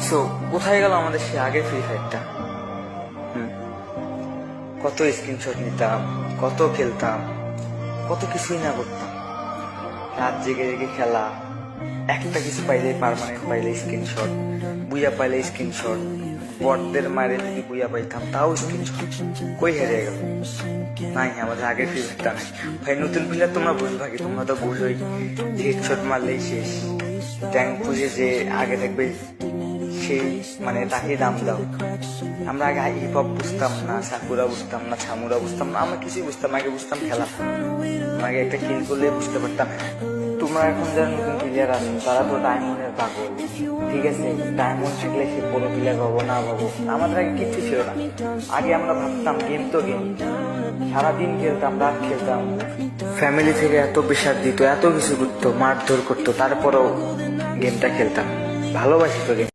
দেখছো কোথায় গেল আমাদের সে আগের ফ্রি ফায়ারটা? কত স্ক্রিনশট নিতাম, কত খেলতাম, কত কিছুই না করতাম। রাত জেগে জেগে খেলা, একটা কিছু পাইলে পার্মানেন্ট পাইলে স্ক্রিনশট, বুইয়া পাইলে স্ক্রিনশট, বটদের মারে যদি বুইয়া পাইতাম তাও স্ক্রিনশট। কই হেরে গেল? নাই, আমাদের আগের ফ্রি ফায়ারটা নাই ভাই। নতুন প্লেয়ার তোমরা বুঝবা কি? তোমরা তো বুঝোই হেডশট মারলেই শেষ। ট্যাঙ্ক বুঝে যে আগে থাকবে সেই মানে তাকে দাম দাও। আমরা আগে হিপ হপ বুঝতাম না, সাকুরা বুঝতাম না, ছামুরা বুঝতাম না, আমরা কিছুই বুঝতাম না। আগে বুঝতাম খেলা, আগে একটা কিল করলে বুঝতে পারতাম। তোমরা এখন যারা নতুন প্লেয়ার আছো তারা তো ডায়মন্ডের পাগল, ঠিক আছে? ডায়মন্ড থাকলে সে বড় প্লেয়ার পাবো না পাবো, আমাদের আগে কিচ্ছু ছিল না। আগে আমরা ভাবতাম গেম তো গেম, সারাদিন খেলতাম, রাত খেলতাম। ফ্যামিলি থেকে এত প্রেশার দিত, এত কিছু করতো, মারধর করতো, তারপরেও গেমটা খেলতাম। ভালোবাসি তো গেম।